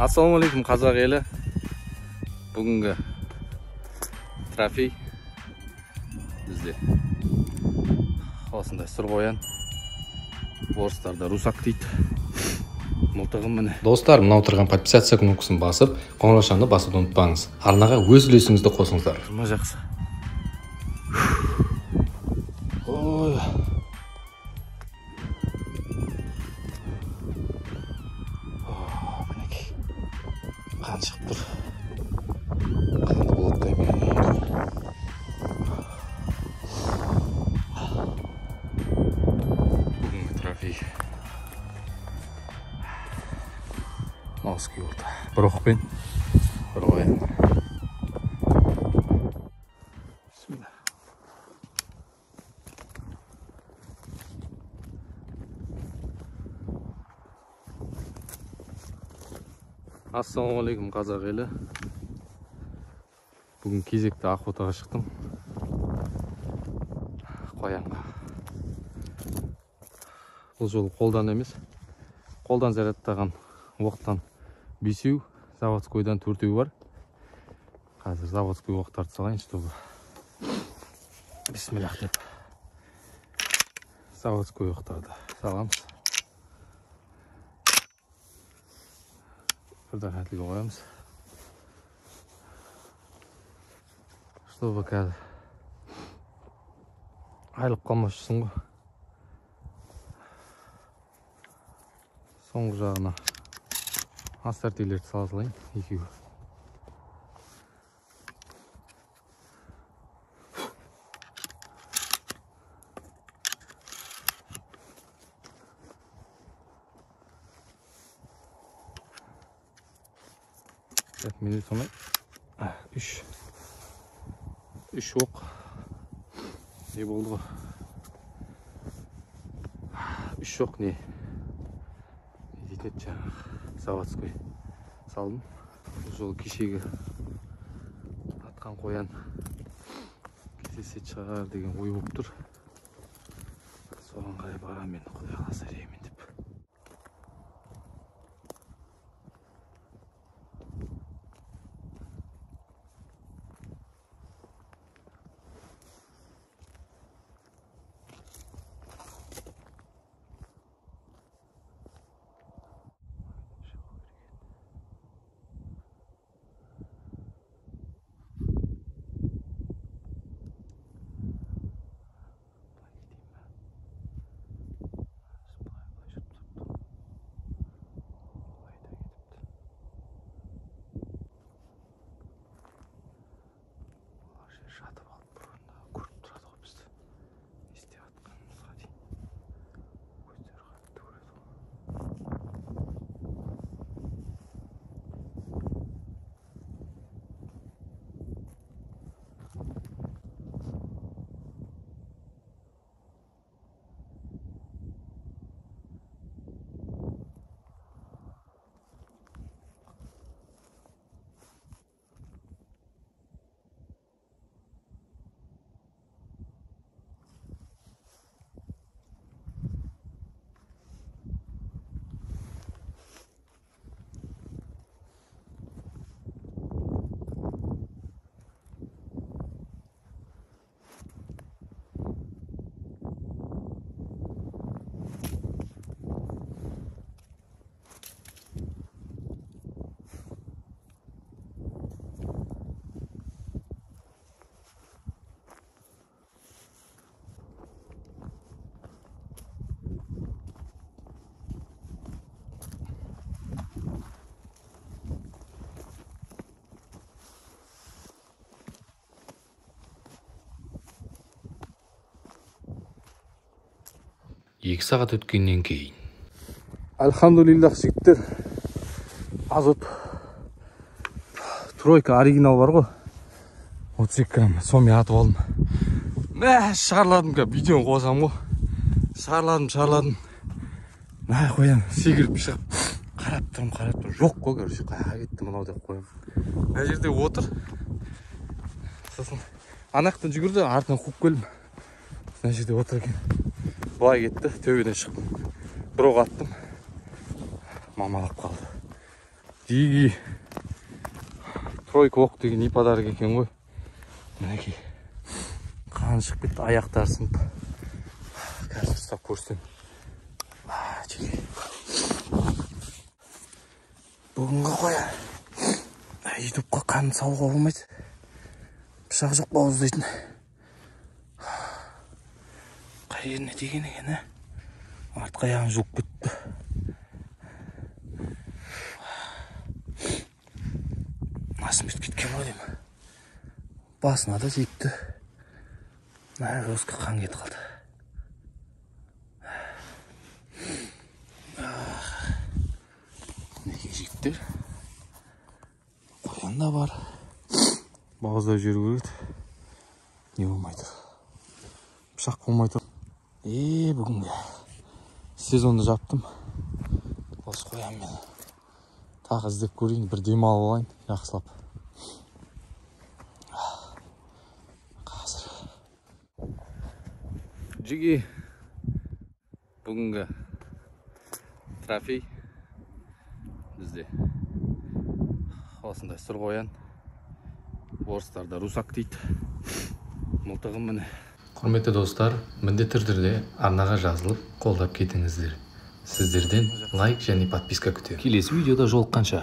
Ассалаумағалейкум қазақ елі. Бүгінгі трофей бізде осындай сұр қоян. Орыстарда русак дейді. Мылтығым міне. Достар, мына отырған подписация кнопкасын басып, қоңыраушаны басуды ұмытпаңыз. Арнаға өз үлесіңізді қосыңыздар. Жұма жақсы. Ой. Қан шығып тұр. Қанды болаттай мен. Бүгінгі трофей. Мауский болды. Бір оқпен, бір қоян. Бисмилла. Ассалаумағалейкум қазақ елі. Бүгін кезекті охотаға шықтым. Қоянға. Бұл жолы қолдан емес. Қолдан зарядтаған оқтан 5-еу, заводскойдан 4-еу бар. Қазір заводской оқтарды салайын, чтобы бисмиллах деп. Заводской оқтарды саламыз. Бірден әділге қоямыз. Чтобы қазір айлып қалмас үшін ғой. Соңғы жағына астартилерді сала салайын, екеуі. Мені сонай 3 оқ не болды ғой, 3 оқ не дейтін еді жаңағы заводской салдым. Бұл жолы кешегі атқан қоян кездесе шығар деген ой болып тұр. Соған қарай барам мен, құдай қаласа ремін деп. Жатып алып бұрында көріп тұрады ғой бізді. Не істеп атқанымызға дейін. Көздері қатты көреді ғой. Екі сағат өткеннен кейін. Альхамдулиллах жігіттер, азот тройка оригинал бар ғой, 32 грамм сомен атып алдым. Шығарладым ка, видеоны қосам ғой. Шығарладым. Қоям, секіріп шығып, қарап тұрым. Жоқ қой, көрші, қайға кетті мынау деп қоям. Мына жерде отыр. Сосын анақтан жүгірді, артынан қуып келдім. Мына жерде отыр екен. Былай кетті, төбеден шықтым. Бір оқ аттым. Мамалап қалды. Диги тройка оқ деген ипадарг екен ғой. Мінекей қан шығып кетті, аяқтары сынып. Қазір ұстап көрсем. Бүгінгі қоя ютубқа қан салуға болмайды. Пышақ жоқ бауыздайтын. Қай жеріне тиген екен, артқы аяғын жұлып кетті. Насым бет кеткен ғой деймін. Басына да тиіпті. Розға қан кетіп қалды. Неге жігіттер? Қоян да бар. Бауыздап жүру керек. Не болмай тұр. Пышақ болмай тұр. Бүгінге сезонды жаптым. Осы қоян мен тағы іздеп көрейін, бір демалып алайын, жақсылап. Қазір Жиги бүгінгі трофей бізде осындай сұр қоян. Орыстарда русак дейді. Мылтығым міне. Құрметті достар, міндетті түрде арнаға жазылып, қолдап кетіңіздер. Сіздерден лайк және подписка күтемін. Келесі видеода жолыққанша.